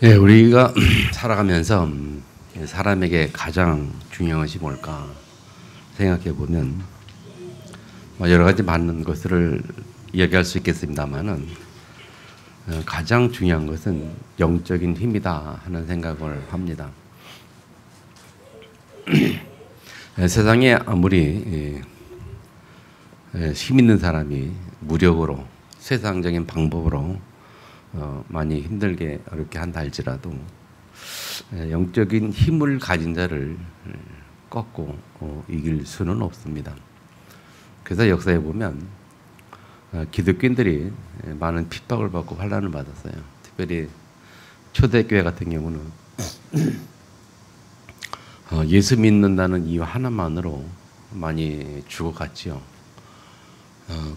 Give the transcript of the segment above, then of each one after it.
예, 우리가 살아가면서 사람에게 가장 중요한 것이 뭘까 생각해 보면 여러 가지 많은 것을 이야기할 수 있겠습니다만은 가장 중요한 것은 영적인 힘이다 하는 생각을 합니다. 세상에 아무리 힘 있는 사람이 무력으로 세상적인 방법으로 많이 힘들게 어렵게 한다 할지라도 영적인 힘을 가진 자를 꺾고 이길 수는 없습니다. 그래서 역사에 보면 기독교인들이 많은 핍박을 받고 환난을 받았어요. 특별히 초대교회 같은 경우는 예수 믿는다는 이유 하나만으로 많이 죽어갔지요.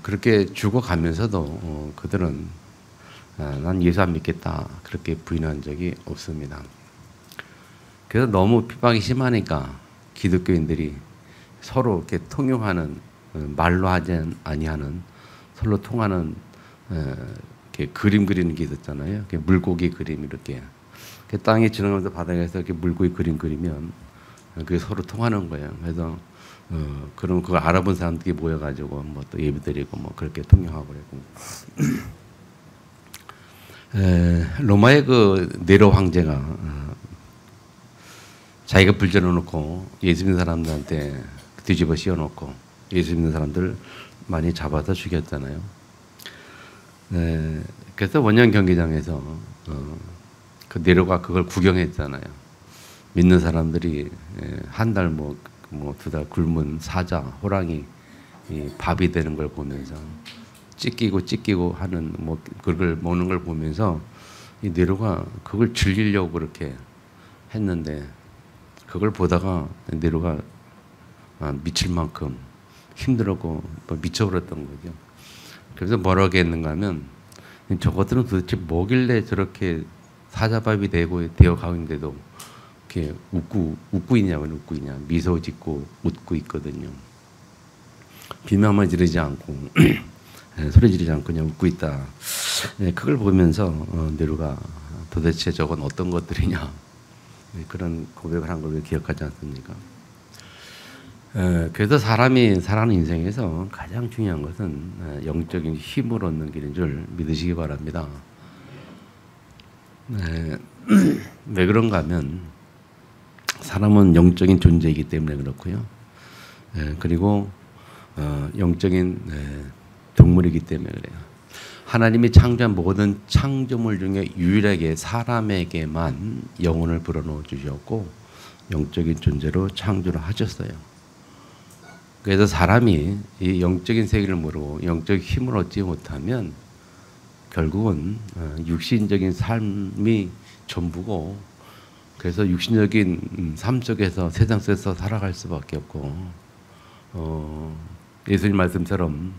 그렇게 죽어가면서도 그들은 난 예수 안 믿겠다 그렇게 부인한 적이 없습니다. 그래서 너무 핍박이 심하니까 기독교인들이 서로 이렇게 통용하는 말로 하지 아니하는 서로 통하는 이렇게 그림 그리는 게 있었잖아요. 이렇게 물고기 그림 이렇게 땅에 지나가면서 바닥에서 이렇게 물고기 그림 그리면 그게 서로 통하는 거예요. 그래서 그럼 그걸 알아본 사람들이 모여가지고 뭐 또 예배드리고 뭐 그렇게 통용하고 그랬고. 로마의 그 네로 황제가 자기가 불전해 놓고 예수 믿는 사람들한테 뒤집어 씌워 놓고 예수 믿는 사람들 많이 잡아서 죽였잖아요. 그래서 원형 경기장에서 그 네로가 그걸 구경했잖아요. 믿는 사람들이 한 달 뭐 두 달 굶은 사자, 호랑이 밥이 되는 걸 보면서 찢기고 하는 뭐 그걸 먹는 걸 보면서 이 네로가 그걸 즐기려고 그렇게 했는데 그걸 보다가 네로가 미칠 만큼 힘들었고 미쳐버렸던 거죠. 그래서 뭐라고 했는가 하면 저것들은 도대체 뭐길래 저렇게 사자밥이 되어 가고 있는데도 이렇게 웃고 있냐 미소 짓고 웃고 있거든요. 비명만 지르지 않고 소리 지르지 않고 그냥 웃고 있다. 그걸 보면서 네로가 도대체 저건 어떤 것들이냐 그런 고백을 한 걸 기억하지 않습니까? 그래서 사람이 살아가는 인생에서 가장 중요한 것은 영적인 힘을 얻는 길인 줄 믿으시기 바랍니다. 왜 그런가 하면 사람은 영적인 존재이기 때문에 그렇고요. 그리고 영적인 동물이기 때문에 그래요. 하나님이 창조한 모든 창조물 중에 유일하게 사람에게만 영혼을 불어넣어 주셨고 영적인 존재로 창조를 하셨어요. 그래서 사람이 이 영적인 세계를 모르고 영적 힘을 얻지 못하면 결국은 육신적인 삶이 전부고 그래서 육신적인 삶 속에서 세상 속에서 살아갈 수밖에 없고 예수님 말씀처럼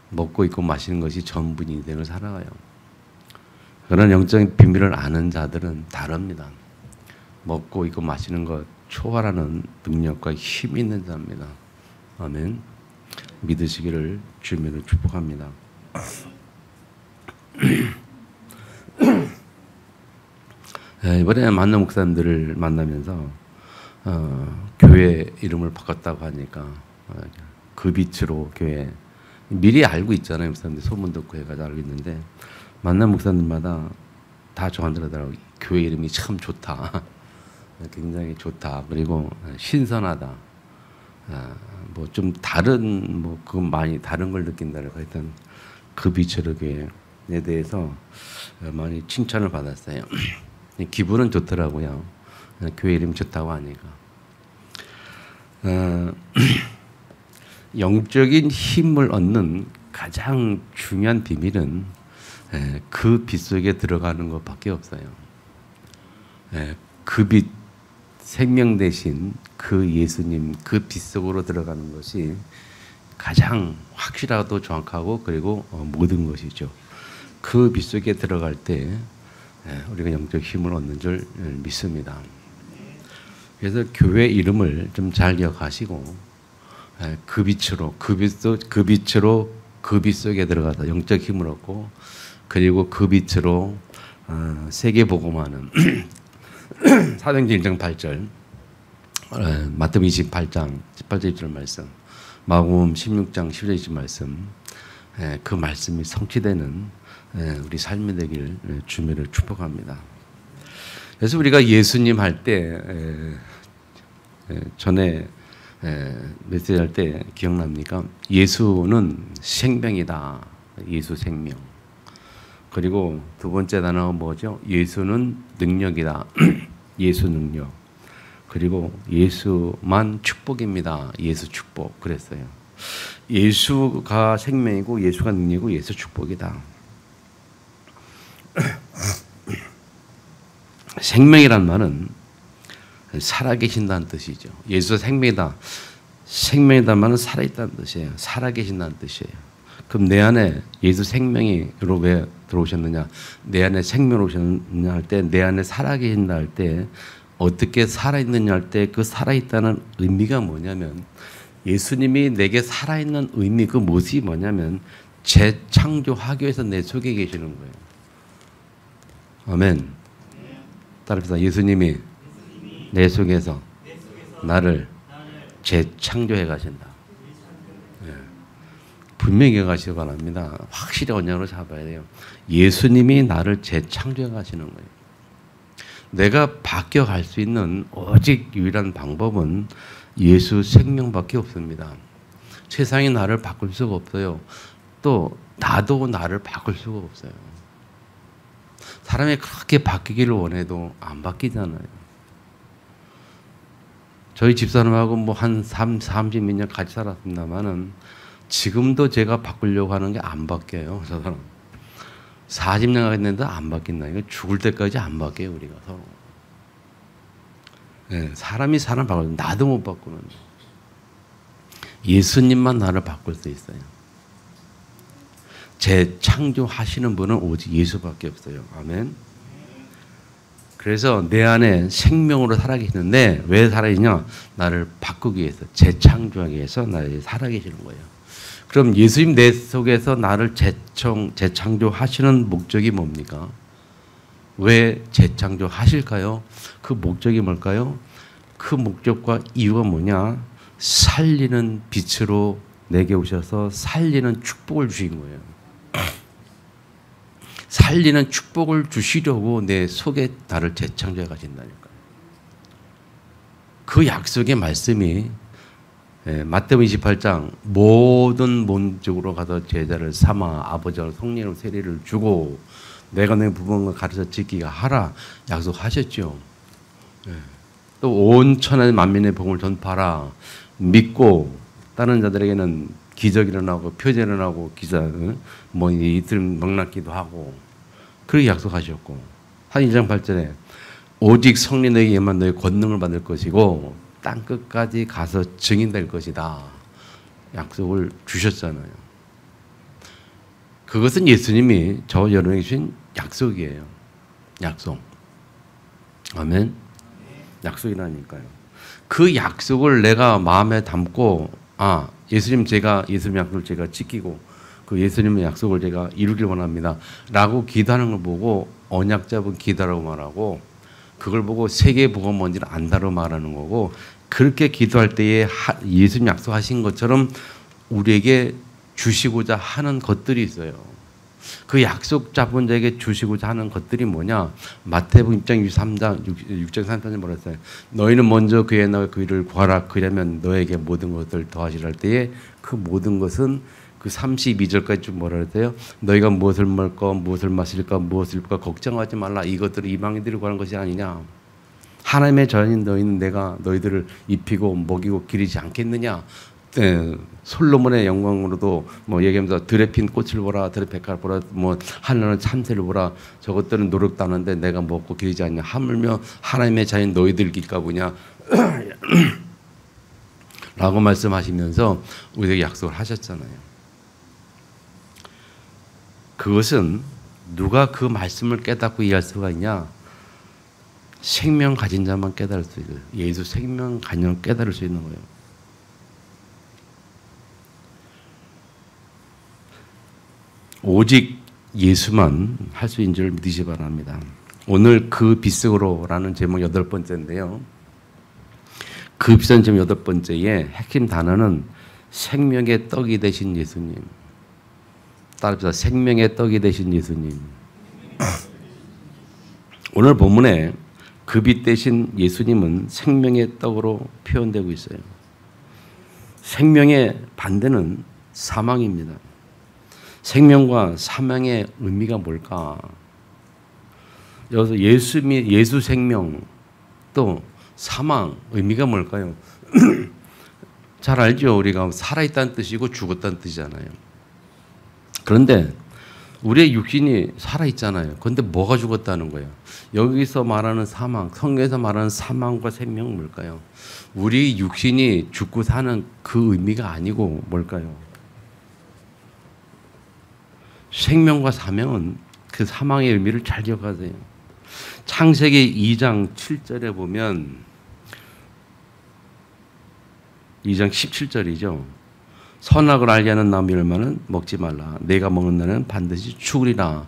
먹고 입고 마시는 것이 전부 인생을 살아가요. 그런 영적인 비밀을 아는 자들은 다릅니다. 먹고 입고 마시는 것 초월하는 능력과 힘이 있는 자입니다. 아멘. 믿으시기를 주님으로 축복합니다. 이번에 만난 목사님들을 만나면서 교회 이름을 바꿨다고 하니까 그 빛으로 교회 미리 알고 있잖아요. 목사님들 소문 듣고 해가지고 알고 있는데 만난 목사님마다 다 저한테 그러더라고요. 교회 이름이 참 좋다. 굉장히 좋다. 그리고 신선하다. 뭐 좀 다른 뭐 그건 많이 다른 걸 느낀다고 하여튼 그 빛으로 교회에 대해서 많이 칭찬을 받았어요. 기분은 좋더라고요. 교회 이름이 좋다고 하니까. 영적인 힘을 얻는 가장 중요한 비밀은 그 빛 속에 들어가는 것밖에 없어요. 그 빛, 생명 대신 그 예수님, 그 빛 속으로 들어가는 것이 가장 확실하고 정확하고 그리고 모든 것이죠. 그 빛 속에 들어갈 때 우리가 영적 힘을 얻는 줄 믿습니다. 그래서 교회 이름을 좀 잘 기억하시고 그 빛으로 그 빛 속에 들어가서 영적 힘을 얻고 그리고 그 빛으로 세계복음화는 사도행전 1장 8절, 마태복음 28장 18절 20절 말씀, 마가복음 16장 10절 20절 말씀, 그 말씀이 성취되는 우리 삶이 되길 주님을 축복합니다. 그래서 우리가 예수님 할 때 전에 메시지 할 때 기억납니까? 예수는 생명이다. 예수 생명. 그리고 두 번째 단어가 뭐죠? 예수는 능력이다. 예수 능력. 그리고 예수만 축복입니다. 예수 축복. 그랬어요. 예수가 생명이고 예수가 능력이고 예수 축복이다. 생명이란 말은 살아계신다는 뜻이죠. 예수가 생명이다. 생명이란 말은 살아있다는 뜻이에요. 살아계신다는 뜻이에요. 그럼 내 안에 예수 생명으로 왜 들어오셨느냐? 내 안에 생명으로 오셨느냐 할 때, 내 안에 살아계신다 할 때, 어떻게 살아있느냐 할 때 그 살아있다는 의미가 뭐냐면, 예수님이 내게 살아있는 의미, 그 모습이 뭐냐면 재창조하기 위해서 내 속에 계시는 거예요. 아멘. 따라합시다. 예수님이 내 속에서 나를 재창조해 가신다. 네. 분명히 가시기 바랍니다. 확실히 언약으로 잡아야 돼요. 예수님이 나를 재창조해 가시는 거예요. 내가 바뀌어갈 수 있는 오직 유일한 방법은 예수 생명밖에 없습니다. 세상이 나를 바꿀 수가 없어요. 또 나도 나를 바꿀 수가 없어요. 사람이 그렇게 바뀌기를 원해도 안 바뀌잖아요. 저희 집사람하고 뭐 한 30몇 년 같이 살았습니다만은 지금도 제가 바꾸려고 하는 게 안 바뀌어요. 저 사람. 40년 가겠는데 안 바뀐다. 이거 죽을 때까지 안 바뀌어요, 우리가 서로. 네, 사람이 사람 바꾸는, 나도 못 바꾸는. 예수님만 나를 바꿀 수 있어요. 재창조하시는 분은 오직 예수밖에 없어요. 아멘. 그래서 내 안에 생명으로 살아계시는데 왜 살아있냐? 나를 바꾸기 위해서, 재창조하기 위해서 나를 살아계시는 거예요. 그럼 예수님 내 속에서 나를 재창조하시는 목적이 뭡니까? 왜 재창조하실까요? 그 목적이 뭘까요? 그 목적과 이유가 뭐냐? 살리는 빛으로 내게 오셔서 살리는 축복을 주신 거예요. 살리는 축복을 주시려고 내 속에 나를 재창조해 가신다니까요. 그 약속의 말씀이 마태복음 28장 모든 민족으로 가서 제자를 삼아 아버지와 성령으로 세례를 주고 내가 내 부모가 가르쳐 지키게 하라 약속하셨죠. 또 온 천하 만민의 복음을 전파하라. 믿고 다른 자들에게는 기적이 일어나고 표제 일어나고 기사 뭐 이틀 명락기도 하고 그렇게 약속하셨고 한 1장 8절에 오직 성령 너에게 임한 너의 권능을 받을 것이고 땅 끝까지 가서 증인될 것이다. 약속을 주셨잖아요. 그것은 예수님이 저 여러분에게 주신 약속이에요. 약속. 아멘. 약속이라니까요. 그 약속을 내가 마음에 담고 예수님 약속을 제가 지키고 그 예수님의 약속을 제가 이루길 원합니다. 라고 기도하는 걸 보고 언약 잡은 기도라고 말하고 그걸 보고 세계 복음 뭔지를 안다고 말하는 거고 그렇게 기도할 때에 예수님 약속하신 것처럼 우리에게 주시고자 하는 것들이 있어요. 그 약속 잡은 자에게 주시고자 하는 것들이 뭐냐? 마태복음 6장 33절 뭐라 했어요? 너희는 먼저 그의 나와 그 일을 구하라. 그러면 너에게 모든 것을 더하시라 할 때에 그 모든 것은 그 32절까지 좀 뭐라 그랬어요? 너희가 무엇을 먹을까, 무엇을 마실까, 무엇을 입을까 걱정하지 말라. 이것들을 이방인들이 구하는 것이 아니냐? 하나님의 자녀인 너희는 내가 너희들을 입히고 먹이고 기르지 않겠느냐? 솔로몬의 영광으로도 뭐 얘기하면서 들에 핀 꽃을 보라, 들에 백화를 보라, 뭐 하늘의 참새를 보라. 저것들은 노력도 하는데 내가 먹고 기르지 않냐? 하물며 하나님의 자녀인 너희들 길까 보냐? 라고 말씀하시면서 우리에게 약속을 하셨잖아요. 그것은 누가 그 말씀을 깨닫고 이해할 수가 있냐? 생명 가진 자만 깨달을 수 있어요. 예수 생명 가진 자만 깨달을 수 있는 거예요. 오직 예수만 할 수 있는 줄 믿으시 바랍니다. 오늘 그 빛으로라는 제목 8번째인데요. 그 빛은 제목 8번째의 핵심 단어는 생명의 떡이 되신 예수님. 따라합시다. 생명의 떡이 되신 예수님. 오늘 본문에 그 빛 대신 예수님은 생명의 떡으로 표현되고 있어요. 생명의 반대는 사망입니다. 생명과 사망의 의미가 뭘까? 여기서 예수 생명 또 사망 의미가 뭘까요? 잘 알죠. 우리가 살아있다는 뜻이고 죽었다는 뜻이잖아요. 그런데 우리의 육신이 살아있잖아요. 그런데 뭐가 죽었다는 거예요? 여기서 말하는 사망, 성경에서 말하는 사망과 생명은 뭘까요? 우리 육신이 죽고 사는 그 의미가 아니고 뭘까요? 생명과 사명은 그 사망의 의미를 잘 기억하세요. 창세기 2장 7절에 보면 2장 17절이죠. 선악을 알게 하는 나무 열매는 먹지 말라. 내가 먹는 날은 반드시 죽으리라.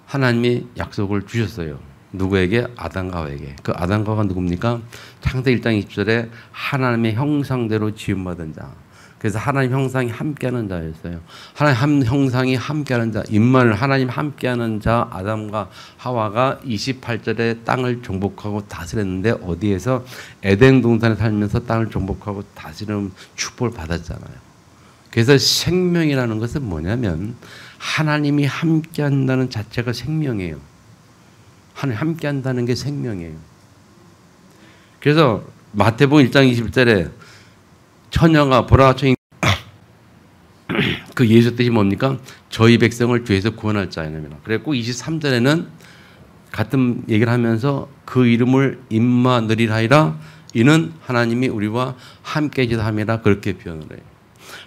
하나님이 약속을 주셨어요. 누구에게? 아담과 하와에게. 그 아담과 하와가 누굽니까? 창세기 1장 20절에 하나님의 형상대로 지음받은 자. 그래서 하나님 형상이 함께하는 자였어요. 하나님 형상이 함께하는 자, 임마누엘 하나님 함께하는 자 아담과 하와가 28절에 땅을 정복하고 다스렸는데 어디에서? 에덴 동산에 살면서 땅을 정복하고 다스리는 축복을 받았잖아요. 그래서 생명이라는 것은 뭐냐면 하나님이 함께한다는 자체가 생명이에요. 하나님 함께한다는 게 생명이에요. 그래서 마태복음 1장 21절에 처녀가 보라 그 예수 뜻이 뭡니까? 저희 백성을 죄에서 구원할 자이니라. 그랬고 23절에는 같은 얘기를 하면서 그 이름을 임마누엘 하리라. 이는 하나님이 우리와 함께 계시다 함이라. 그렇게 표현을 해요.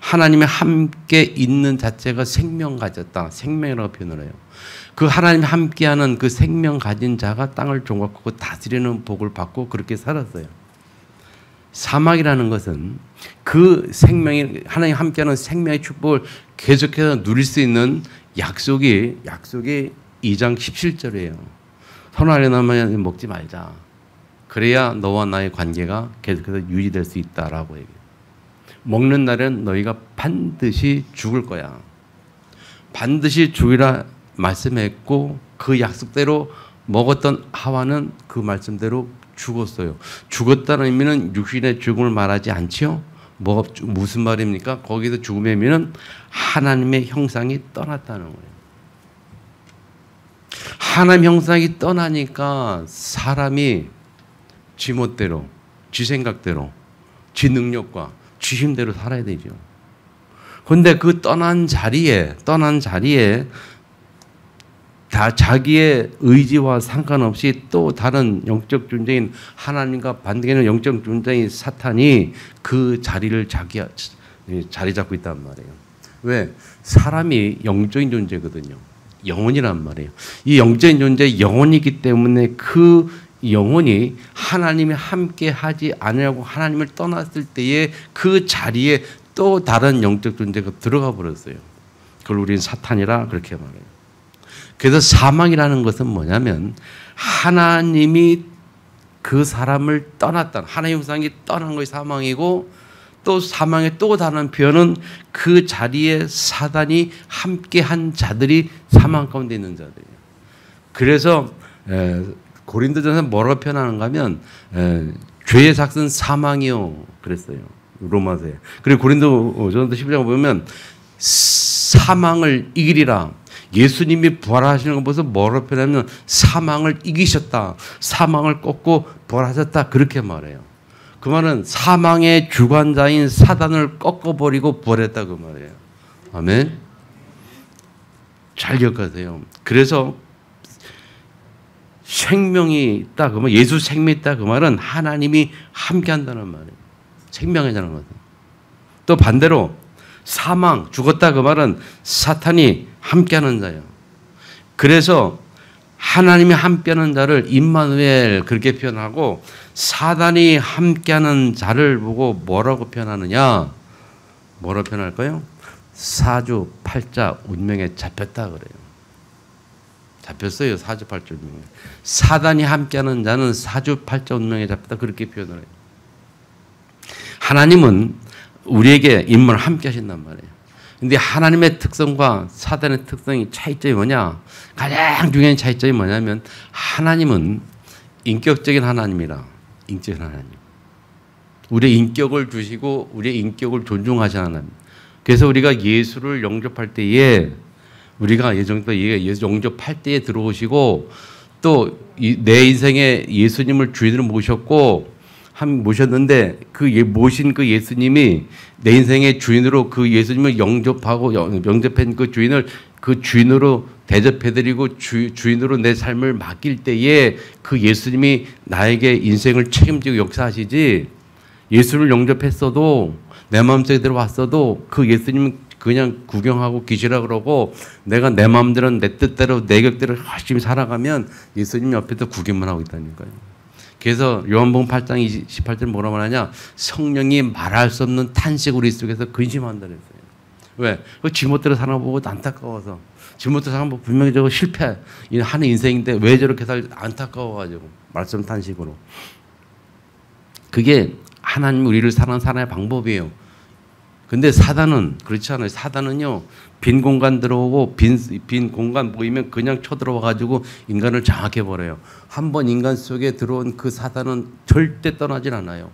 하나님이 함께 있는 자체가 생명 가졌다. 생명이라고 표현을 해요. 그 하나님이 함께하는 그 생명 가진 자가 땅을 종각하고 다스리는 복을 받고 그렇게 살았어요. 사막이라는 것은 그 생명이 하나님 함께하는 생명의 축복을 계속해서 누릴 수 있는 약속이 2장 17절이에요. 선악의 나무는 먹지 말자. 그래야 너와 나의 관계가 계속해서 유지될 수 있다라고 얘기해요. 먹는 날엔 너희가 반드시 죽을 거야. 반드시 죽으라 말씀했고 그 약속대로 먹었던 하와는 그 말씀대로 죽었어요. 죽었다는 의미는 육신의 죽음을 말하지 않지요. 무슨 말입니까? 거기서 죽음의 의미는 하나님의 형상이 떠났다는 거예요. 하나님 형상이 떠나니까 사람이 지 멋대로, 지 생각대로, 지 능력과 지 힘대로 살아야 되죠. 그런데 그 떠난 자리에 다 자기의 의지와 상관없이 또 다른 영적 존재인 하나님과 반대되는 영적 존재인 사탄이 그 자리를 자리 잡고 있단 말이에요. 왜? 사람이 영적인 존재거든요. 영혼이란 말이에요. 이 영적인 존재 영혼이기 때문에 그 영혼이 하나님이 함께 하지 않으려고 하나님을 떠났을 때에 그 자리에 또 다른 영적 존재가 들어가 버렸어요. 그걸 우리는 사탄이라 그렇게 말해요. 그래서 사망이라는 것은 뭐냐면 하나님이 그 사람을 떠났다. 하나님의 형상이 떠난 것이 사망이고 또 사망의 또 다른 표현은 그 자리에 사단이 함께한 자들이 사망 가운데 있는 자들이에요. 그래서 고린도전서 뭐라고 표현하는가 하면 죄의 삭은 사망이요 그랬어요. 로마서에. 그리고 고린도전서 11장 보면 사망을 이기리라. 예수님이 부활하시는 것 보면서 뭐라고 표현하면 사망을 이기셨다. 사망을 꺾고 부활하셨다. 그렇게 말해요. 그 말은 사망의 주관자인 사단을 꺾어버리고 부활했다. 그 말이에요. 아멘. 잘 기억하세요. 그래서 생명이 있다. 그 말, 예수 생명이 있다. 그 말은 하나님이 함께 한다는 말이에요. 생명이라는 것은. 또 반대로 사망, 죽었다. 그 말은 사탄이 함께하는 자예요. 그래서 하나님이 함께하는 자를 임마누엘 그렇게 표현하고 사단이 함께하는 자를 보고 뭐라고 표현하느냐? 뭐라고 표현할까요? 사주 팔자 운명에 잡혔다 그래요. 잡혔어요. 사주팔자 운명에. 사단이 함께하는 자는 사주팔자 운명에 잡혔다. 그렇게 표현을 해요. 하나님은 우리에게 인문을 함께 하신단 말이에요. 근데 하나님의 특성과 사단의 특성이 차이점이 뭐냐? 가장 중요한 차이점이 뭐냐면 하나님은 인격적인 하나님이라. 인격적인 하나님. 우리의 인격을 주시고 우리의 인격을 존중하시는 하나님. 그래서 우리가 예수를 영접할 때에 우리가 예수 영접할 때에 들어오시고 또 내 인생에 예수님을 주인으로 모셨는데 모신 그 예수님이 내 인생의 주인으로 그 예수님을 영접하고 영접한 그 주인을 그 주인으로 대접해드리고 주인으로 내 삶을 맡길 때에 그 예수님이 나에게 인생을 책임지고 역사하시지 예수를 영접했어도 내 마음속에 들어왔어도 그 예수님은 그냥 구경하고 계시라 그러고 내가 내 마음대로 내 뜻대로 내 격대로 열심히 살아가면 예수님 옆에서 구경만 하고 있다는 거예요. 그래서 요한복음 8장 28절 뭐라고 하냐? 성령이 말할 수 없는 탄식 우리 속에서 근심한다 그랬어요. 왜? 그 지멋대로 살아보고 안타까워서 지멋대로 살아보고 분명히 저거 실패하는 인생인데 왜 저렇게 안타까워가지고 말씀 탄식으로. 그게 하나님 우리를 사랑하는 사람의 방법이에요. 근데 사단은 그렇지 않아요. 사단은요, 빈 공간 들어오고 빈 공간 보이면 그냥 쳐들어와가지고 인간을 장악해버려요. 한번 인간 속에 들어온 그 사단은 절대 떠나질 않아요.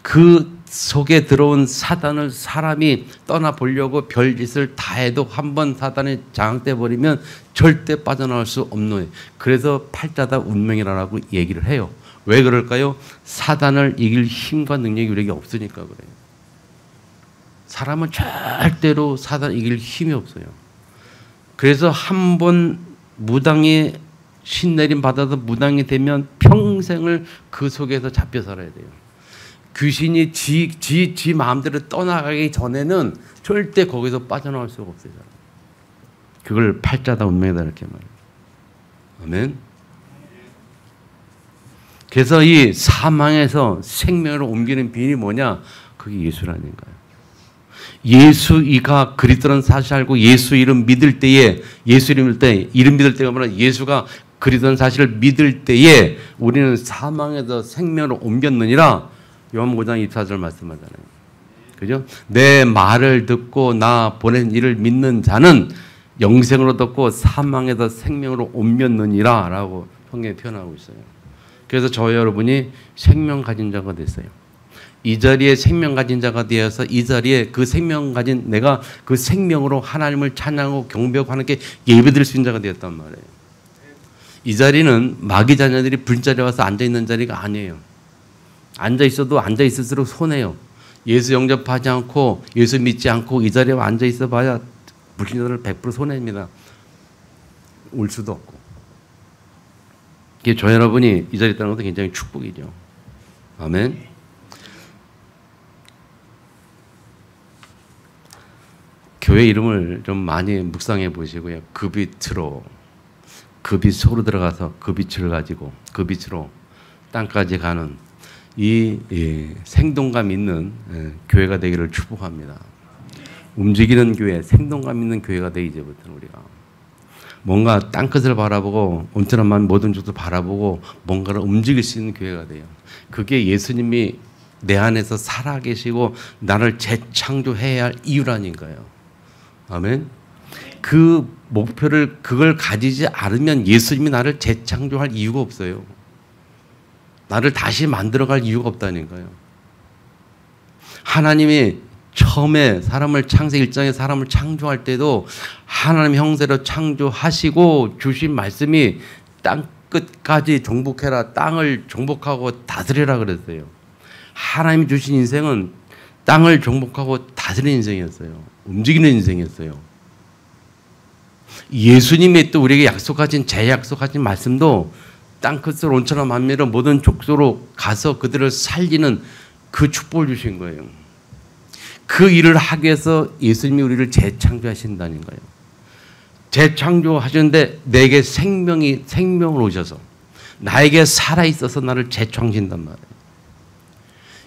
그 속에 들어온 사단을 사람이 떠나보려고 별짓을 다 해도 한번 사단에 장악돼 버리면 절대 빠져나올 수 없는 거예요. 그래서 팔자다 운명이라고 얘기를 해요. 왜 그럴까요? 사단을 이길 힘과 능력이 우리에게 없으니까 그래요. 사람은 절대로 사단을 이길 힘이 없어요. 그래서 한 번 무당이 신내림 받아서 무당이 되면 평생을 그 속에서 잡혀 살아야 돼요. 귀신이 지 마음대로 떠나가기 전에는 절대 거기서 빠져나올 수가 없어요. 그걸 팔자다 운명이다 이렇게 말해요. 아멘. 그래서 이 사망에서 생명으로 옮기는 비밀이 뭐냐? 그게 예수라는 거예요. 예수가 그리스도라는 사실 알고 예수 이름 믿을 때에 예수 이름 믿을 때가 뭐냐? 예수가 그리스도라는 사실을 믿을 때에 우리는 사망에서 생명으로 옮겼느니라. 요한복음 5장 24절 말씀하잖아요. 그죠? 내 말을 듣고 나 보낸 이를 믿는 자는 영생으로 듣고 사망에서 생명으로 옮겼느니라 라고 성경에 표현하고 있어요. 그래서 저 여러분이 생명 가진 자가 됐어요. 이 자리에 생명 가진 자가 되어서 이 자리에 그 생명 가진 내가 그 생명으로 하나님을 찬양하고 경배하고 하나님께 예배드릴 수 있는 자가 되었단 말이에요. 이 자리는 마귀 자녀들이 불자리에 와서 앉아있는 자리가 아니에요. 앉아있어도 앉아있을수록 손해요. 예수 영접하지 않고 예수 믿지 않고 이 자리에 앉아있어 봐야 불신자들을 100% 손해입니다. 올 수도 없고. 저 여러분이 이 자리에 있다는 것도 굉장히 축복이죠. 아멘. 교회 이름을 좀 많이 묵상해 보시고요. 그 빛으로 그 빛 속으로 들어가서 그 빛을 가지고 그 빛으로 땅까지 가는 이 생동감 있는 교회가 되기를 축복합니다. 움직이는 교회, 생동감 있는 교회가 돼 이제부터는 우리가 뭔가 땅끝을 바라보고 온전한 모든 쪽도 바라보고 뭔가를 움직일 수 있는 교회가 돼요. 그게 예수님이 내 안에서 살아계시고 나를 재창조해야 할 이유라니까요. 아멘. 그 목표를 그걸 가지지 않으면 예수님이 나를 재창조할 이유가 없어요. 나를 다시 만들어갈 이유가 없다니까요. 하나님이 처음에 사람을 창세기 1장에 사람을 창조할 때도 하나님 형태로 창조하시고 주신 말씀이 땅 끝까지 정복해라. 땅을 정복하고 다스리라 그랬어요. 하나님이 주신 인생은 땅을 정복하고 다스리는 인생이었어요. 움직이는 인생이었어요. 예수님이 또 우리에게 약속하신 재약속하신 말씀도 땅끝을 온천한 만민으로 모든 족속으로 가서 그들을 살리는 그 축복을 주신 거예요. 그 일을 하기 위해서 예수님이 우리를 재창조하신다는 거예요. 재창조하셨는데 내게 생명을 오셔서 나에게 살아있어서 나를 재창조한단 말이에요.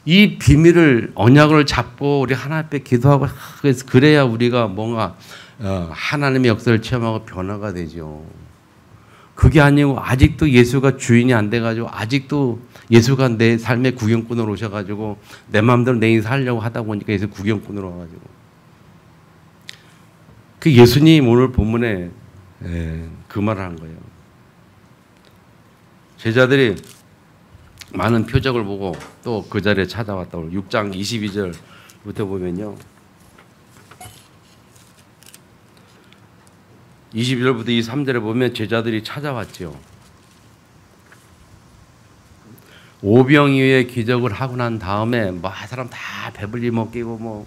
이 비밀을 언약을 잡고 우리 하나님 앞에 기도하고 그래야 우리가 뭔가 하나님의 역사를 체험하고 변화가 되죠. 그게 아니고 아직도 예수가 주인이 안 돼가지고 아직도 예수가 내 삶의 구경꾼으로 오셔가지고 내 마음대로 내 인생 살려고 하다 보니까 예수 구경꾼으로 와가지고 그 예수님 오늘 본문에 그 말을 한 거예요. 제자들이 많은 표적을 보고 또 그 자리에 찾아왔다고 6장 22절부터 보면요. 22절부터 23절에 보면 제자들이 찾아왔죠. 오병이어의 기적을 하고 난 다음에 뭐 사람 다 배불리 먹이고 뭐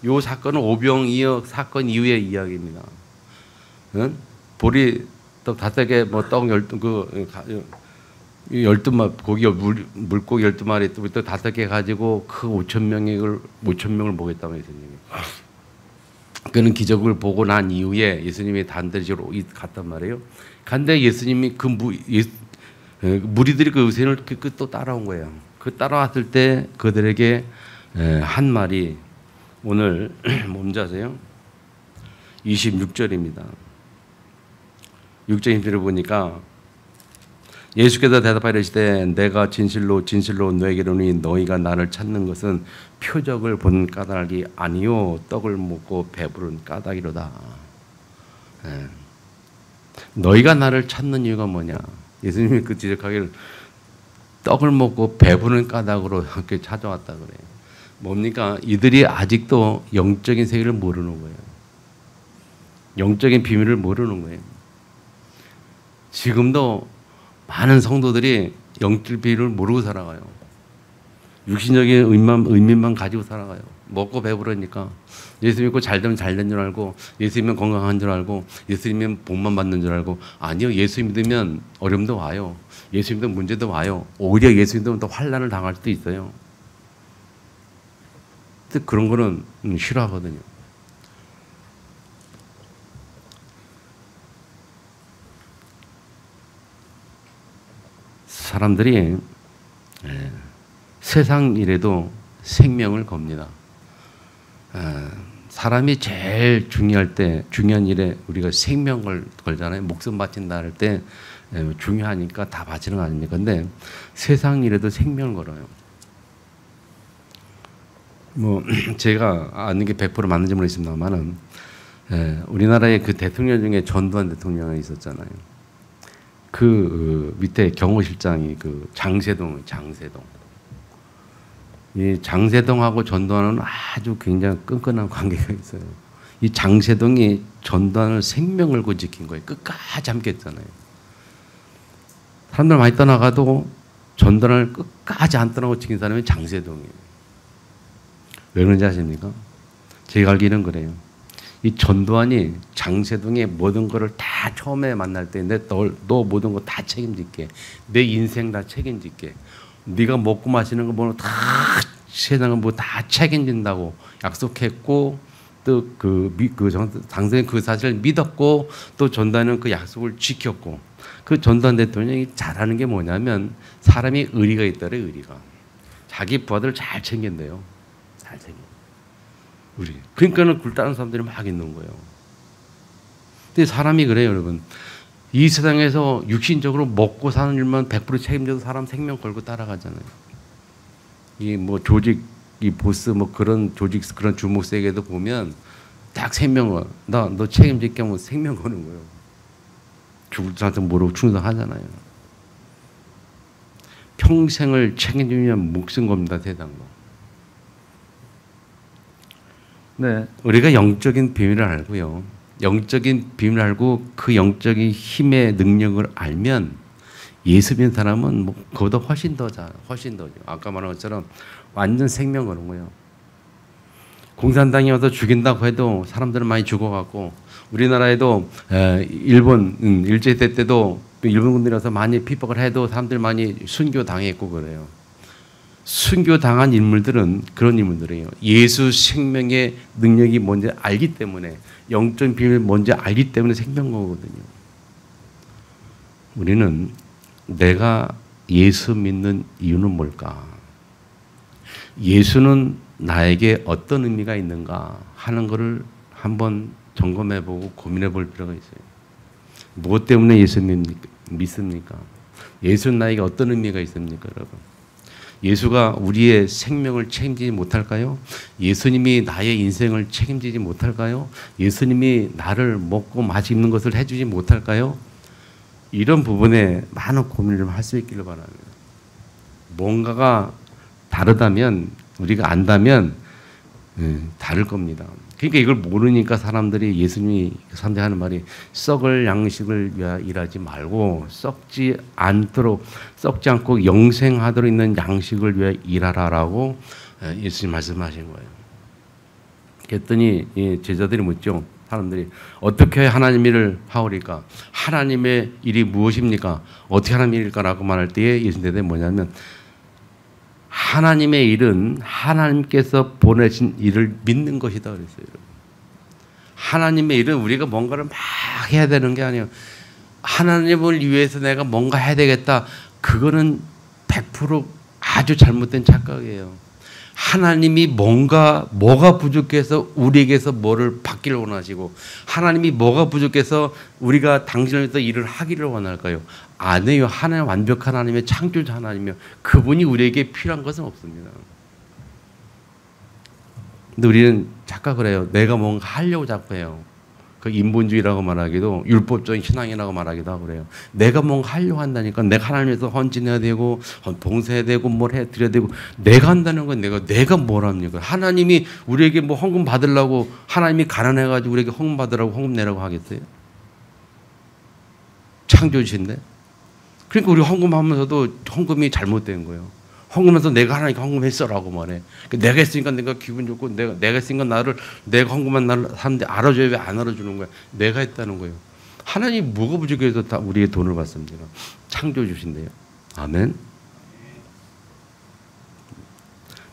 요 사건은 오병이어 사건 이후의 이야기입니다. 응? 보리 떡 5개 뭐 떡 12마리 고기 물고기 12마리 또 5개 가지고 그 5,000명을 먹였다고 예수님이. 그는 기적을 보고 난 이후에 예수님이 단대지로 갔단 말이에요. 간데 예수님이 무리들이 그 의사를 또 따라온 거예요. 그 따라왔을 때 그들에게 한 말이 오늘 뭔지 아세요? 26절입니다. 6절 힘들어 보니까 예수께서 대답하시되 내가 진실로 진실로 너에게 이르노니 너희가 나를 찾는 것은 표적을 본 까닭이 아니요 떡을 먹고 배부른 까닭이로다. 너희가 나를 찾는 이유가 뭐냐? 예수님이 그 지적하기를 떡을 먹고 배부른 까닭으로 이렇게 찾아왔다 그래요. 뭡니까? 이들이 아직도 영적인 세계를 모르는 거예요. 영적인 비밀을 모르는 거예요. 지금도 많은 성도들이 영적 비밀을 모르고 살아가요. 육신적인 의미만 가지고 살아가요. 먹고 배부르니까 예수 믿고 잘 되면 잘 된 줄 알고 예수 믿으면 건강한 줄 알고 예수 믿으면 복만 받는 줄 알고 아니요. 예수 믿으면 어려움도 와요. 예수 믿으면 문제도 와요. 오히려 예수 믿으면 더 환난을 당할 수도 있어요. 그런 거는 싫어하거든요. 사람들이 세상 일에도 생명을 겁니다. 사람이 제일 중요한 일에 우리가 생명을 걸잖아요. 목숨 바친다 할 때 중요하니까 다 바치는 거 아닙니까? 근데 세상 일에도 생명을 걸어요. 뭐 제가 아는 게 100% 맞는지 모르겠습니다만은 우리나라의 그 대통령 중에 전두환 대통령이 있었잖아요. 그 밑에 경호실장이 그 장세동. 이 장세동하고 전두환은 아주 굉장히 끈끈한 관계가 있어요. 이 장세동이 전두환을 생명 걸고 지킨 거예요. 끝까지 함께했잖아요. 사람들 많이 떠나가도 전두환을 끝까지 안 떠나고 지킨 사람이 장세동이에요. 왜 그런지 아십니까? 제가 알기는 그래요. 이 전두환이 장세동의 모든 거를 다 처음에 만날 때 너 모든 거 다 책임질게. 내 인생 다 책임질게. 네가 먹고 마시는 거 뭐 다 세상을 뭐 다 책임진다고 약속했고 또 장세동이 그 사실을 믿었고 또 전두환은 그 약속을 지켰고 그 전두환 대통령이 잘하는 게 뭐냐면 사람이 의리가 있더래. 의리가 자기 부하들을 잘 챙긴대요. 잘 챙겨. 우리 그러니까는 굴다는 사람들이 막 있는 거예요. 근데 사람이 그래요, 여러분. 이 세상에서 육신적으로 먹고 사는 일만 100% 책임져도 사람 생명 걸고 따라가잖아요. 이 뭐 조직, 이 보스 뭐 그런 조직 그런 주목 세계도 보면 딱 생명을 너 책임질게 하면 생명 거는 거예요. 죽을 자한테 모르고 충성하잖아요. 평생을 책임지면 목숨 겁니다, 세상도. 네, 우리가 영적인 비밀을 알고요. 영적인 비밀을 알고 그 영적인 힘의 능력을 알면 예수 믿는 사람은 뭐 그보다 훨씬 더죠. 아까 말한 것처럼 완전 생명 거는 거예요. 공산당이 와서 죽인다고 해도 사람들은 많이 죽어갖고 우리나라에도 일본 일제시대 때도 일본군들이 와서 많이 핍박을 해도 사람들 많이 순교 당했고 그래요. 순교 당한 인물들은 그런 인물들이에요. 예수 생명의 능력이 뭔지 알기 때문에 영적 비밀이 뭔지 알기 때문에 생명 거거든요. 우리는 내가 예수 믿는 이유는 뭘까? 예수는 나에게 어떤 의미가 있는가 하는 것을 한번 점검해보고 고민해볼 필요가 있어요. 무엇 때문에 예수 믿습니까? 예수는 나에게 어떤 의미가 있습니까, 여러분? 예수가 우리의 생명을 책임지지 못할까요? 예수님이 나의 인생을 책임지지 못할까요? 예수님이 나를 먹고 마시 입는 것을 해주지 못할까요? 이런 부분에 많은 고민을 좀 할 수 있기를 바랍니다. 뭔가가 다르다면, 우리가 안다면 다를 겁니다. 그러니까 이걸 모르니까 사람들이, 예수님이 사람들이 하는 말이 썩을 양식을 위하여 일하지 말고 썩지 않고 영생하도록 있는 양식을 위하여 일하라라고 예수님 말씀하신 거예요. 그랬더니 제자들이 묻죠. 사람들이 어떻게 하나님 일을 하오리까? 하나님의 일이 무엇입니까? 어떻게 하나님의 일일까라고 말할 때에 예수님 대답이 뭐냐면, 하나님의 일은 하나님께서 보내신 일을 믿는 것이다 그랬어요. 하나님의 일은 우리가 뭔가를 막 해야 되는 게 아니에요. 하나님을 위해서 내가 뭔가 해야 되겠다. 그거는 100% 아주 잘못된 착각이에요. 하나님이 뭐가 부족해서 우리에게서 뭐를 받기를 원하시고, 하나님이 뭐가 부족해서 우리가 당신을 위해서 일을 하기를 원할까요? 아니에요. 하나님, 완벽한 하나님의 창조자 하나님이요. 그분이 우리에게 필요한 것은 없습니다. 근데 우리는 착각을 해요. 내가 뭔가 하려고 자꾸 해요. 그 인본주의라고 말하기도, 율법적인 신앙이라고 말하기도 하고 그래요. 내가 뭔가 하려고 한다니까. 내가 하나님에서 헌신해야 되고, 봉사해야 되고, 뭘 해드려야 되고, 내가 한다는 건 내가 뭘 합니까? 하나님이 우리에게 뭐 헌금 받으려고, 하나님이 가난해가지고 우리에게 헌금 받으라고 헌금 내라고 하겠어요? 창조주신데? 그러니까 우리 헌금하면서도 헌금이 잘못된 거예요. 헌금해서 내가 하나님께 헌금했어라고 말해. 내가 했으니까 내가 기분 좋고, 내가 했으니까 내가 헌금한 나를 하는데 알아줘야 왜 안 알아주는 거야? 내가 했다는 거예요. 하나님 뭐가 부족해서 다 우리의 돈을 받습니까? 창조주신데요. 아멘.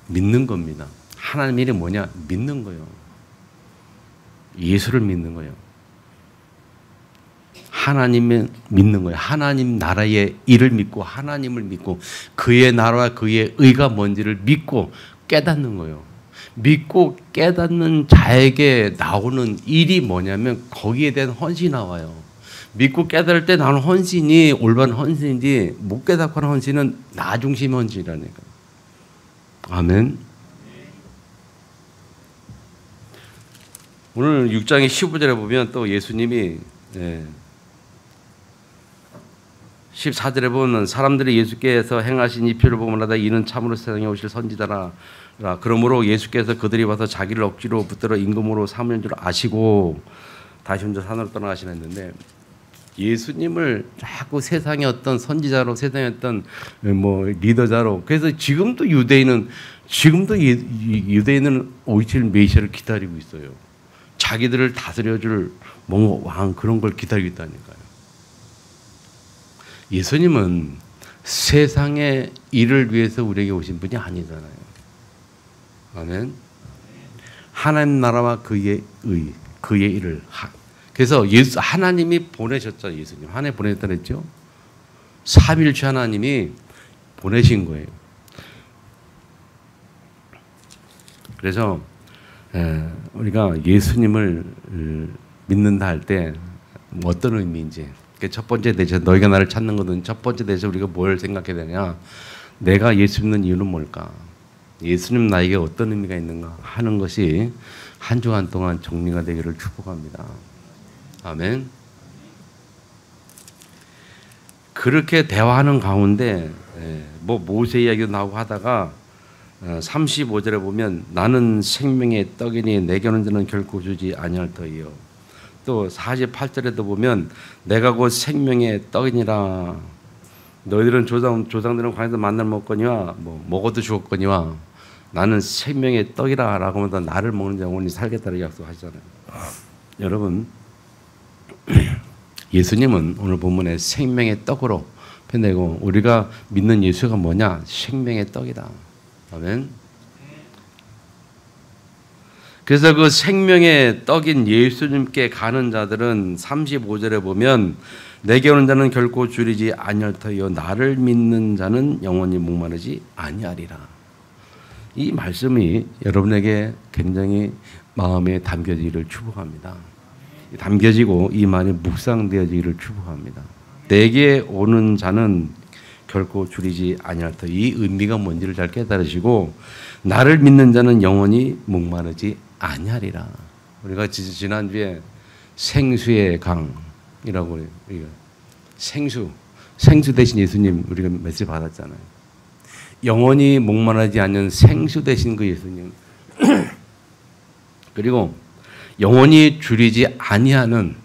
믿는 겁니다. 하나님 일이 뭐냐? 믿는 거예요. 예수를 믿는 거예요. 하나님을 믿는 거예요. 하나님 나라의 일을 믿고, 하나님을 믿고, 그의 나라와 그의 의가 뭔지를 믿고 깨닫는 거예요. 믿고 깨닫는 자에게 나오는 일이 뭐냐면 거기에 대한 헌신이 나와요. 믿고 깨달을 때 나오는 헌신이 올바른 헌신인지, 못 깨닫고 하는 헌신은 나 중심 헌신이라니까. 아멘. 오늘 6장의 15절에 보면 또 예수님이 14절에 보면, 사람들이 예수께서 행하신 이 표를 보면하다 이는 참으로 세상에 오실 선지자라. 그러므로 예수께서 그들이 와서 자기를 억지로 붙들어 임금으로 삼는 줄 아시고 다시 혼자 산으로 떠나가시나 했는데, 예수님을 자꾸 세상의 어떤 선지자로, 세상의 어떤 리더자로, 그래서 지금도 유대인은 오실 메시아를 기다리고 있어요. 자기들을 다스려줄 뭔가 왕, 그런 걸 기다리고 있다니까요. 예수님은 세상의 일을 위해서 우리에게 오신 분이 아니잖아요. 아멘. 하나님 나라와 그의 의, 그의 일을 그래서 하나님이 보내셨죠. 예수님 하나님 보냈다 그랬죠. 삼일체 하나님이 보내신 거예요. 그래서 우리가 예수님을 믿는다 할 때 어떤 의미인지, 첫 번째 대체 너희가 나를 찾는 것은 첫 번째 대체 우리가 뭘 생각해야 되냐? 내가 예수 믿는 이유는 뭘까? 예수님 나에게 어떤 의미가 있는가 하는 것이 한 주간 동안 정리가 되기를 축복합니다. 아멘. 그렇게 대화하는 가운데 모세 이야기도 나오고 하다가 35절에 보면, 나는 생명의 떡이니 내게 오는 자는 결코 주지 아니할 터이요. 또 48절에도 보면, 내가 곧 생명의 떡이니라. 너희들은 조상들은 광야에서 만나를 먹거니와 먹어도 죽었거니와 나는 생명의 떡이라 라고 하면서 나를 먹는 자 영원히 살겠다고 약속하시잖아요. 여러분, 예수님은 오늘 본문에 생명의 떡으로 표현되고, 우리가 믿는 예수가 뭐냐? 생명의 떡이다. 아멘. 그래서 그 생명의 떡인 예수님께 가는 자들은 35절에 보면, 내게 오는 자는 결코 줄이지 아니할 터이요 나를 믿는 자는 영원히 목마르지 아니하리라. 이 말씀이 여러분에게 굉장히 마음에 담겨지기를 축복합니다. 담겨지고 이 말이 묵상되어지기를 축복합니다. 내게 오는 자는 결코 줄이지 아니하리라. 이 의미가 뭔지를 잘 깨달으시고 나를 믿는 자는 영원히 목마르지 아니하리라. 우리가 지난주에 생수의 강이라고 우리가 생수 대신 예수님 우리가 메시지 받았잖아요. 영원히 목마르지 않는 생수 대신 그 예수님. 그리고 영원히 줄이지 아니하는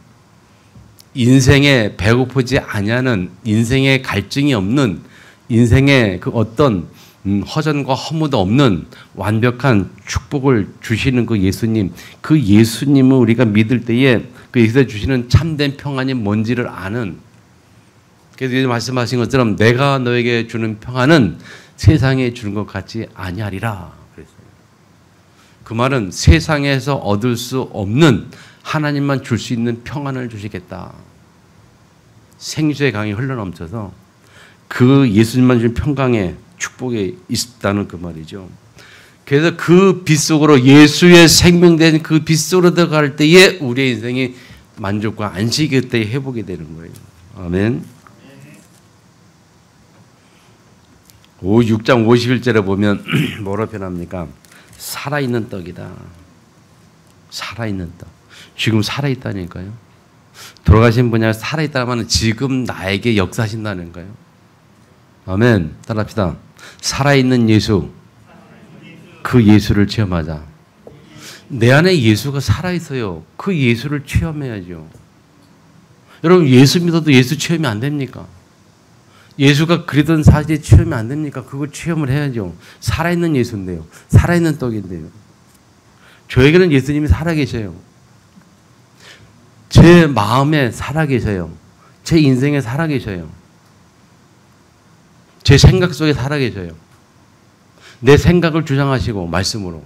인생에 배고프지 아니하는 인생에 갈증이 없는 인생에 그 어떤 허전과 허무도 없는 완벽한 축복을 주시는 그 예수님, 그 예수님을 우리가 믿을 때에 그 예수님이 주시는 참된 평안이 뭔지를 아는, 그래서 예수님 말씀하신 것처럼 내가 너에게 주는 평안은 세상에 주는 것 같지 아니하리라 그랬어요. 그 말은 세상에서 얻을 수 없는 하나님만 줄 수 있는 평안을 주시겠다. 생수의 강이 흘러넘쳐서 그 예수님만 주는 평강에 축복에 있다는 그 말이죠. 그래서 그 빛 속으로 예수의 생명된 그 빛 속으로 들어갈 때에 우리의 인생이 만족과 안식이 그때 회복이 되는 거예요. 아멘. 6장 51절에 보면 뭐라 표현합니까? 살아있는 떡이다. 살아있는 떡. 지금 살아있다니까요. 돌아가신 분이 살아있다면 지금 나에게 역사하신다는 거예요. 아멘. 따라합시다. 살아있는 예수. 그 예수를 체험하자. 내 안에 예수가 살아있어요. 그 예수를 체험해야죠. 여러분 예수 믿어도 예수 체험이 안 됩니까? 예수가 그리던 사실이 체험이 안 됩니까? 그걸 체험을 해야죠. 살아있는 예수인데요. 살아있는 떡인데요. 저에게는 예수님이 살아계셔요. 제 마음에 살아계셔요. 제 인생에 살아계셔요. 제 생각 속에 살아계셔요. 내 생각을 주장하시고 말씀으로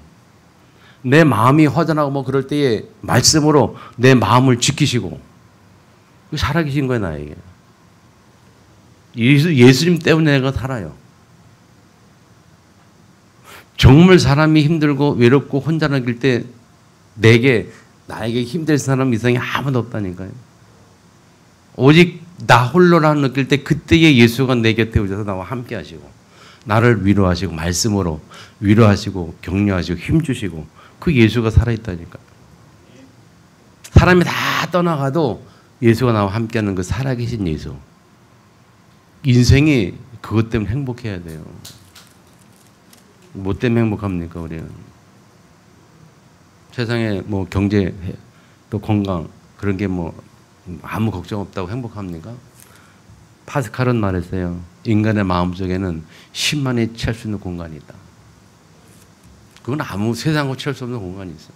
내 마음이 허전하고 뭐 그럴 때에 말씀으로 내 마음을 지키시고 살아계신 거예요. 나에게. 예수님 때문에 내가 살아요. 정말 사람이 힘들고 외롭고 혼자 남길 때 나에게 힘들 사람 이상이 아무도 없다니까요. 오직 나 홀로라 느낄 때 그때의 예수가 내 곁에 오셔서 나와 함께 하시고 나를 위로하시고 말씀으로 위로하시고 격려하시고 힘주시고 그 예수가 살아있다니까요. 사람이 다 떠나가도 예수가 나와 함께하는 그 살아계신 예수. 인생이 그것 때문에 행복해야 돼요. 뭐 때문에 행복합니까, 우리는? 세상에 뭐 경제, 또 건강, 그런 게 뭐 아무 걱정 없다고 행복합니까? 파스칼은 말했어요. 인간의 마음속에는 10만이 채울 수 있는 공간이 있다. 그건 아무 세상하고 채울 수 없는 공간이 있어요.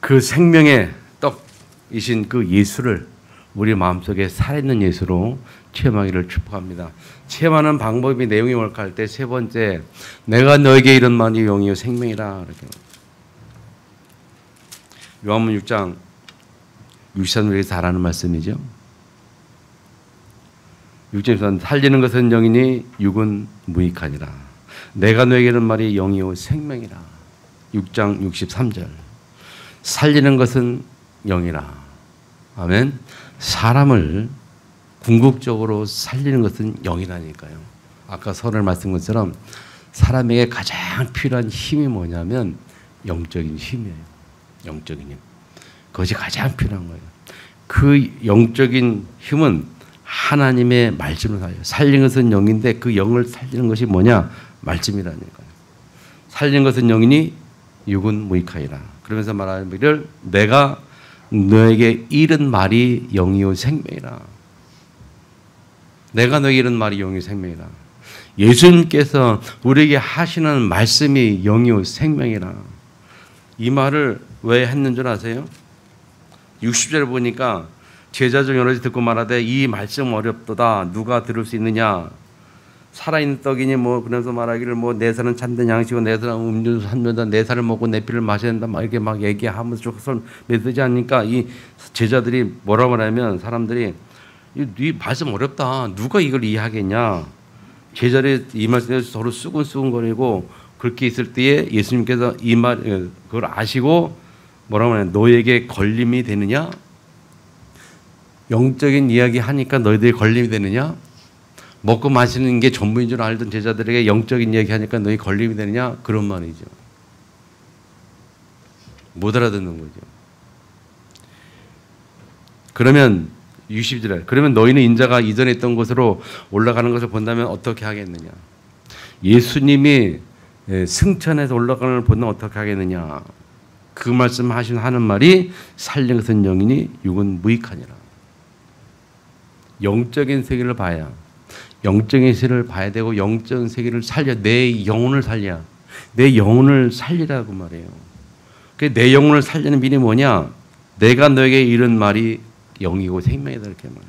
그 생명의 떡이신 그 예수를 우리 마음속에 살아있는 예수로 체험하기를 축복합니다. 체험하는 방법이 내용이 뭘까 할 때 세 번째, 내가 너에게 이런 말이 영이요 생명이라. 이렇게. 요한복음 6장 63절에 잘하는 말씀이죠. 6절에서 살리는 것은 영이니 육은 무익하니라. 내가 너에게 이런 말이 영이요 생명이라. 6장 63절. 살리는 것은 영이라. 아멘. 사람을 궁극적으로 살리는 것은 영이라니까요. 아까 설을 말씀 것처럼 사람에게 가장 필요한 힘이 뭐냐면 영적인 힘이에요. 영적인 힘. 그것이 가장 필요한 거예요. 그 영적인 힘은 하나님의 말씀을 살려요. 살리는 것은 영인데 그 영을 살리는 것이 뭐냐? 말씀이라니까요. 살리는 것은 영이니 육은 무익하리라. 그러면서 말하는 일을 내가 너에게 이른 말이 영이요 생명이라. 내가 너에게 이른 말이 영이요 생명이라. 예수님께서 우리에게 하시는 말씀이 영이요 생명이라. 이 말을 왜 했는 줄 아세요? 60절에 보니까 제자 중 여럿이 듣고 말하되 이 말씀 어렵도다. 누가 들을 수 있느냐? 살아있는 떡이니 뭐 그래서 말하기를 뭐 내 살은 참된 양식이고 내 살은 음료수 한 잔다. 내 살을 먹고 내 피를 마셔야 된다. 막 이렇게 막 얘기하면서 조금 맺지 않으니까 이 제자들이 뭐라고 하냐면 사람들이 이 말씀 어렵다. 누가 이걸 이해하겠냐? 제자들이 이 말씀에 서로 수근수근거리고 그렇게 있을 때에 예수님께서 이 말 그걸 아시고 뭐라고 하냐? 너에게 걸림이 되느냐? 영적인 이야기 하니까 너희들이 걸림이 되느냐? 먹고 마시는 게 전부인 줄 알던 제자들에게 영적인 이야기 하니까 너희 걸림이 되느냐? 그런 말이죠. 못 알아듣는 거죠. 그러면 60절에 그러면 너희는 인자가 이전에 있던 곳으로 올라가는 것을 본다면 어떻게 하겠느냐? 예수님이 승천해서 올라가는 걸 본다면 어떻게 하겠느냐? 그 하는 말이 살린 것은 영이니 육은 무익하니라. 영적인 세계를 봐야 영적인 세계를 봐야 되고 영적인 세계를 살려 내 영혼을 살려 내 영혼을 살리라고 말해요. 내 영혼을 살리는 비밀이 뭐냐? 내가 너에게 이런 말이 영이고 생명이다 이렇게 말해요.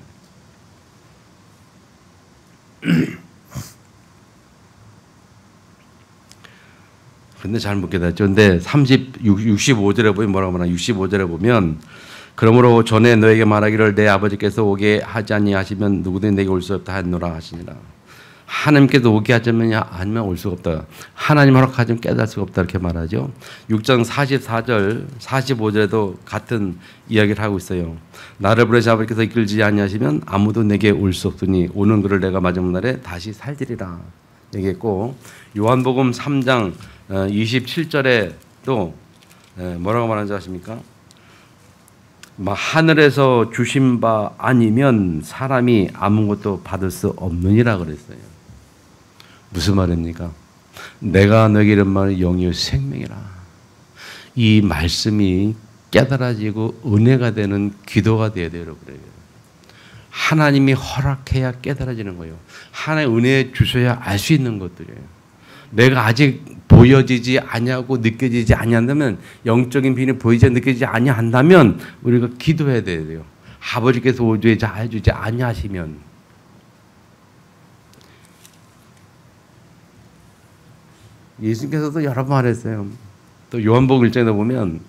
근데 잘 못 깨닫죠. 근데 65절에 보면 뭐라고 말하나? 65절에 보면 그러므로 전에 너에게 말하기를 내 아버지께서 오게 하지 아니하시면 누구든지 내게 올 수 없다 하노라 하시니라. 하나님께서 오게 하자면 아니면 올 수가 없다. 하나님 허락하지면 깨달을 수가 없다 이렇게 말하죠. 6장 44절 45절에도 같은 이야기를 하고 있어요. 나를 부르신 아버지께서 이끌지 아니하시면 아무도 내게 올 수 없으니 오는 그를 내가 마지막 날에 다시 살리리라 얘기했고, 요한복음 3장 27절에 또 뭐라고 말하는지 아십니까? 하늘에서 주신 바 아니면 사람이 아무것도 받을 수 없느니라 그랬어요. 무슨 말입니까? 내가 너에게 이런 말은 영이요 생명이라. 이 말씀이 깨달아지고 은혜가 되는 기도가 되어야 돼요, 여러분. 하나님이 허락해야 깨달아지는 거예요. 하나님의 은혜 주셔야 알 수 있는 것들이에요. 내가 아직 보여지지 아니하고 느껴지지 아니한다면, 영적인 비밀이 보이지 느껴지지 아니한다면 우리가 기도해야 돼요. 아버지께서 오주에 해주지 아니하시면. 예수님께서도 여러 번 말했어요. 또 요한복음 1장에 보면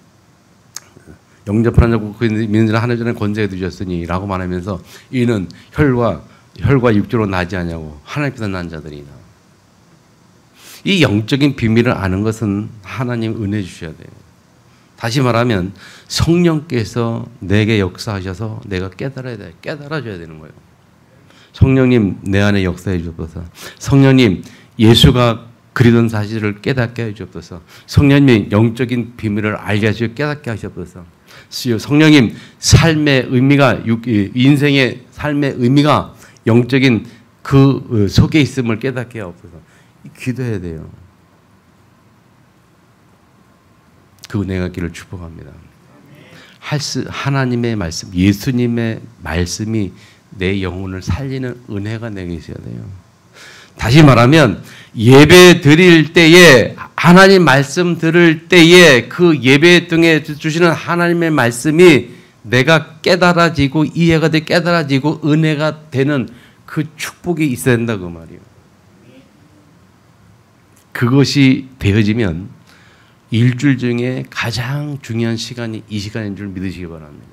영접하는 자고 그 믿는 자는 하늘 전에 권세에 두셨으니 라고 말하면서 이는 혈과 육조로 나지 아니하고 하나님께서 난 자들이나. 이 영적인 비밀을 아는 것은 하나님 은혜 주셔야 돼요. 다시 말하면 성령께서 내게 역사하셔서 내가 깨달아야 돼. 깨달아줘야 되는 거예요. 성령님 내 안에 역사해 주옵소서. 성령님 예수가 그리던 사실을 깨닫게 해 주옵소서. 성령님 영적인 비밀을 알게 하시고 깨닫게 하시옵소서. 성령님 삶의 의미가 인생의 삶의 의미가 영적인 그 속에 있음을 깨닫게 하옵소서. 기도해야 돼요. 그 은혜가 있기를 축복합니다. 하나님의 말씀, 예수님의 말씀이 내 영혼을 살리는 은혜가 내게 있어야 돼요. 다시 말하면 예배 드릴 때에, 하나님 말씀 들을 때에 그 예배 등에 주시는 하나님의 말씀이 내가 깨달아지고 이해가 돼 깨달아지고 은혜가 되는 그 축복이 있어야 된다 그 말이에요. 그것이 되어지면 일주일 중에 가장 중요한 시간이 이 시간인 줄 믿으시기 바랍니다.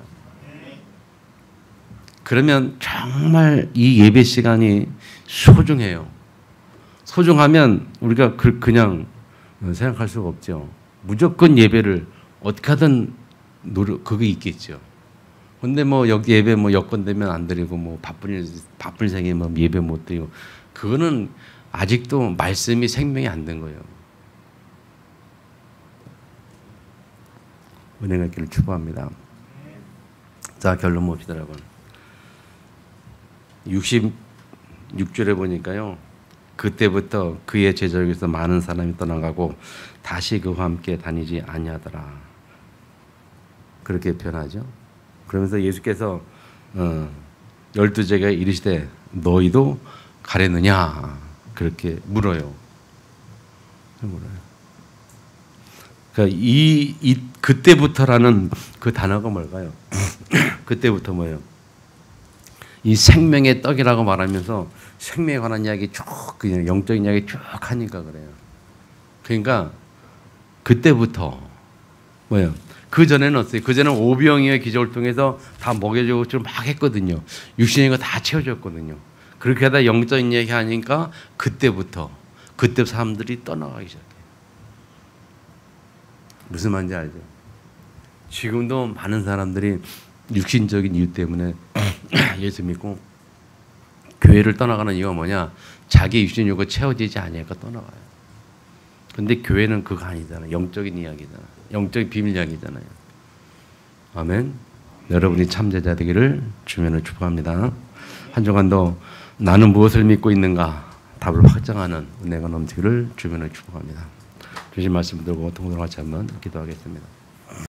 그러면 정말 이 예배 시간이 소중해요. 소중하면 우리가 그냥 생각할 수가 없죠. 무조건 예배를 어떻게 하든 그게 있겠죠. 근데 여기 예배 여건 되면 안 드리고 바쁜 생에 예배 못 드리고, 그거는 아직도 말씀이 생명이 안 된 거예요. 은혜가 있기를 축복합니다. 자, 결론 봅시다, 여러분. 66절에 보니까요. 그때부터 그의 제자에게서 많은 사람이 떠나가고 다시 그와 함께 다니지 아니하더라. 그렇게 표현하죠. 그러면서 예수께서 12제자가 이르시되 너희도 가려느냐 그렇게 물어요. 그러니까 그때부터라는 그 단어가 뭘까요? 그때부터 뭐예요? 이 생명의 떡이라고 말하면서 생명에 관한 이야기 쭉, 그냥 영적인 이야기 쭉 하니까 그래요. 그러니까 그때부터 뭐예요? 그 전에는 어때요? 그 전에는 오병이어의 기적을 통해서 다 먹여주고 좀 막 했거든요. 육신인 거 다 채워줬거든요. 그렇게 하다 영적인 이야기 하니까 그때 사람들이 떠나가기 시작해요. 무슨 말인지 알죠? 지금도 많은 사람들이 육신적인 이유 때문에 예수 믿고 교회를 떠나가는 이유가 뭐냐? 자기 육신 욕구 채워지지 않으니까 떠나가요. 근데 교회는 그거 아니잖아요. 영적인 이야기잖아요. 영적인 비밀 이야기잖아요. 아멘. 여러분이 참제자 되기를 주님으로 축복합니다. 한 주간도 나는 무엇을 믿고 있는가 답을 확정하는 은혜가 넘치기를 주님으로 축복합니다. 주신 말씀 들고 통독 같이 한번 기도하겠습니다.